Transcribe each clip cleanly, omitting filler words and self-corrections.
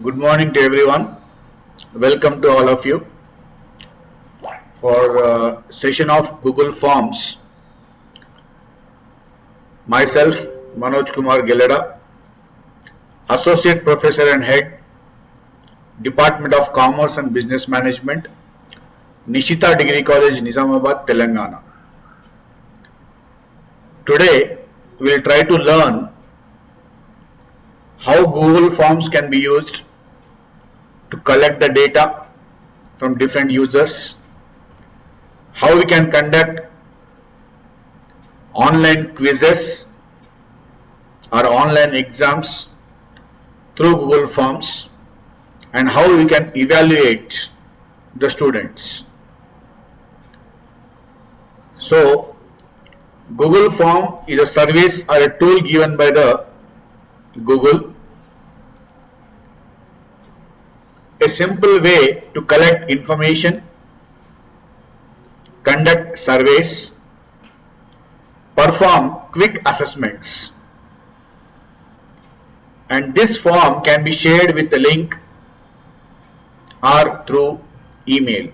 Good morning to everyone. Welcome to all of you for session of Google Forms. Myself, Manoj Kumar Gelada, Associate Professor and Head, Department of Commerce and Business Management, Nishita Degree College, Nizamabad, Telangana. Today, we will try to learn how Google Forms can be used to collect the data from different users, how we can conduct online quizzes or online exams through Google Forms, and how we can evaluate the students. So, Google Form is a service or a tool given by the Google, a simple way to collect information, conduct surveys, perform quick assessments, and this form can be shared with the link or through email.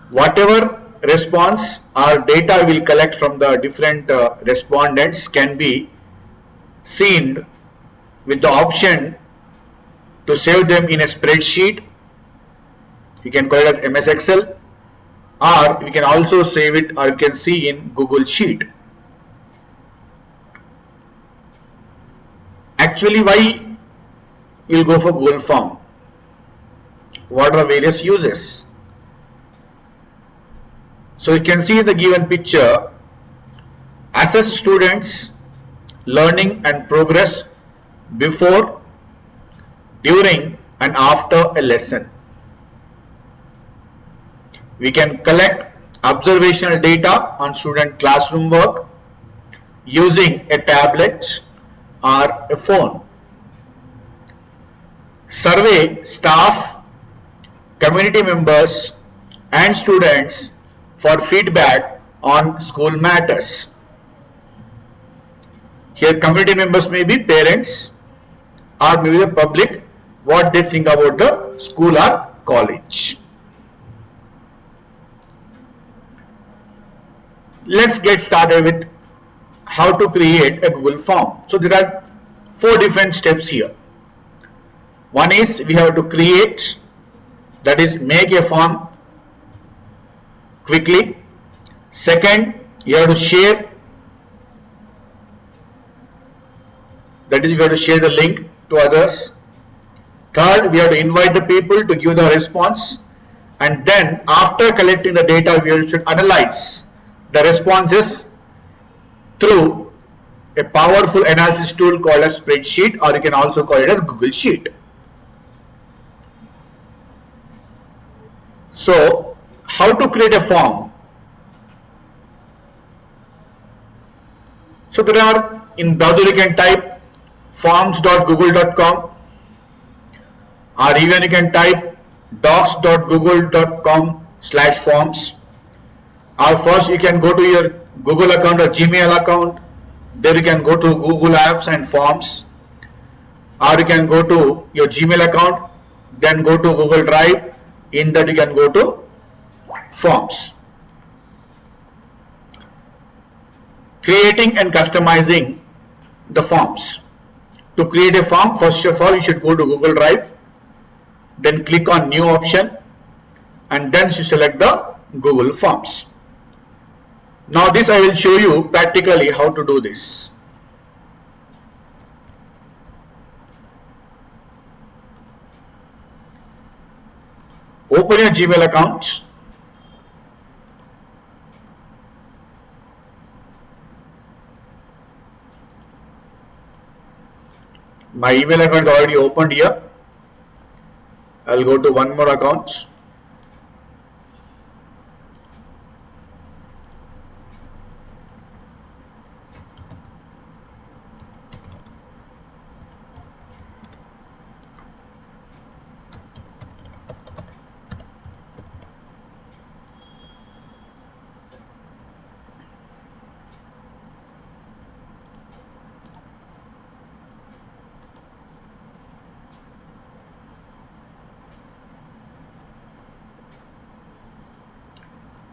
Whatever response or data we'll collect from the different respondents can be seen with the option to save them in a spreadsheet. You can call it as MS Excel, or we can also save it or you can see in Google Sheet. Actually, why we'll go for Google Form? What are the various uses? So you can see in the given picture, assess students' learning and progress before, during and after a lesson. We can collect observational data on student classroom work using a tablet or a phone. Survey staff, community members and students for feedback on school matters. Here community members may be parents or maybe the public, what they think about the school or college. Let's get started with how to create a Google form. So there are 4 different steps here. One is we have to create, that is make a form quickly. Second, you have to share, that is you have to share the link to others. Third, we have to invite the people to give the response, and then after collecting the data we should analyze the responses through a powerful analysis tool called a spreadsheet, or you can also call it as Google Sheet. So how to create a form? So there are, in browser you can type forms.google.com, or even you can type docs.google.com/forms, or first you can go to your Google account or Gmail account. There you can go to Google Apps and Forms, or you can go to your Gmail account, then go to Google Drive. In that you can go to Forms. Creating and customizing the forms. To create a form, first of all you should go to Google Drive, then click on New option, and then you select the Google Forms. Now this I will show you practically how to do this. Open your Gmail account. My email account is already opened here. I'll go to one more account.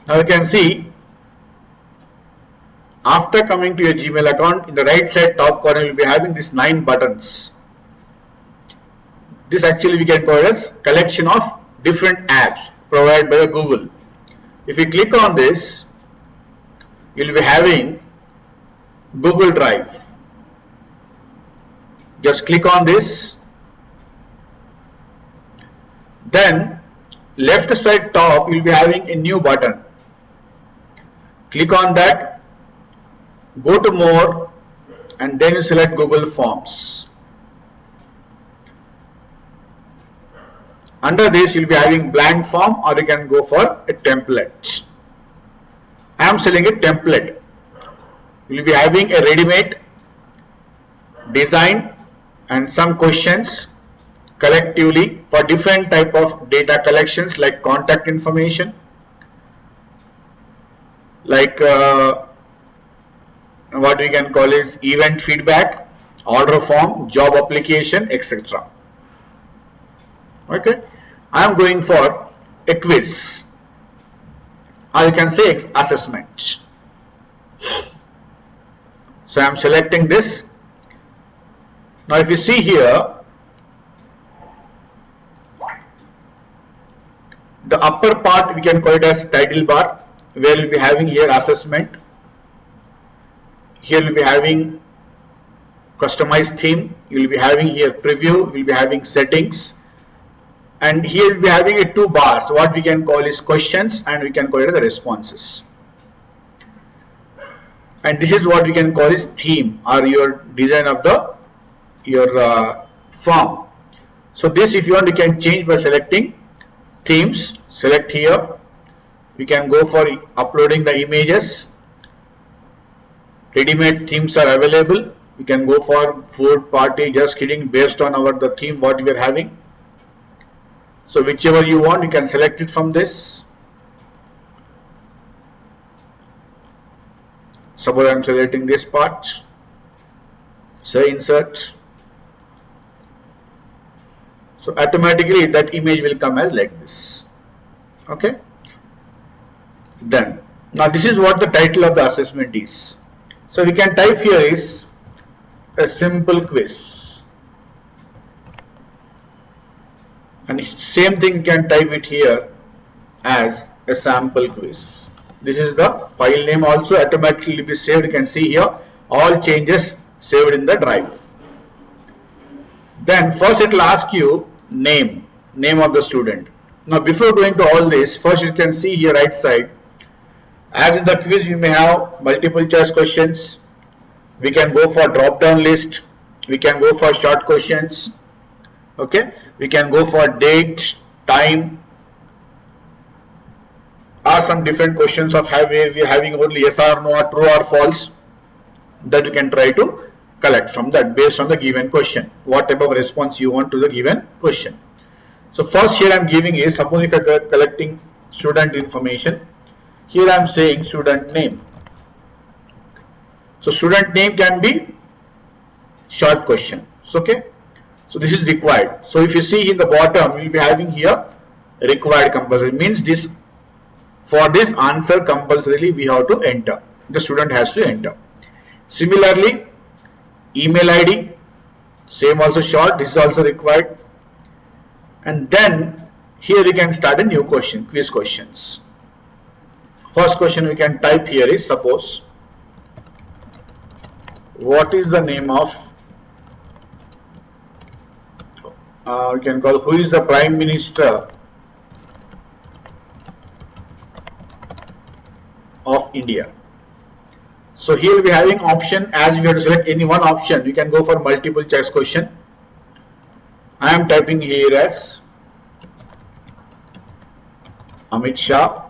Now you can see, after coming to your Gmail account, in the right side top corner you will be having these 9 buttons. This actually we can call as collection of different apps provided by Google. If you click on this, you will be having Google Drive. Just click on this. Then left side top you will be having a new button. Click on that, go to more, and then you select Google Forms. Under this you will be having blank form, or you can go for a template. I am selling a template. You will be having a ready-made design and some questions collectively for different type of data collections, like contact information, like what we can call is event feedback, order form, job application, etc. Okay, I am going for a quiz, or you can say assessment. So I am selecting this. Now if you see here, the upper part we can call it as title bar, where you'll be having here assessment. Here you'll be having customized theme. You'll be having here preview. You'll be having settings, and here you'll be having a 2 bars. What we can call is questions, and we can call it the responses. And this is what we can call is theme, or your design of your form. So this, if you want, you can change by selecting themes. Select here. We can go for uploading the images. Ready-made themes are available. We can go for food, party, just kidding, based on the theme what we are having. So whichever you want, you can select it from this. Suppose I am selecting this part. Say insert. So automatically that image will come as like this. Okay. Then now this is what the title of the assessment is. So we can type here is a simple quiz, and same thing you can type it here as a sample quiz. This is the file name, also automatically be saved. You can see here all changes saved in the drive. Then first it will ask you name of the student. Now before going to all this, first you can see here right side, as in the quiz you may have multiple choice questions. We can go for drop down list. We can go for short questions. Okay, we can go for date, time, or some different questions of we are having only yes or no, or true or false, that you can try to collect from that based on the given question, what type of response you want to the given question. So first here I am giving is, suppose if I are collecting student information, here I am saying student name. So student name can be short question. Okay, so this is required. So if you see in the bottom, we will be having here required compulsory, means this, for this answer compulsorily we have to enter, the student has to enter. Similarly, email ID, same also short, this is also required. And then here we can start a new question, quiz questions. First question we can type here is, suppose, what is the name of, we can call, who is the Prime Minister of India? So here we will be having option, as we have to select any one option, we can go for multiple choice question. I am typing here as Amit Shah.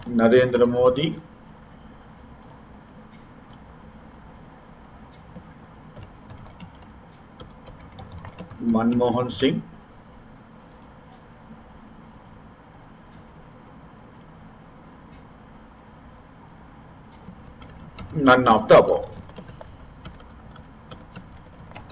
Narendra Modi, Manmohan Singh, none of the above.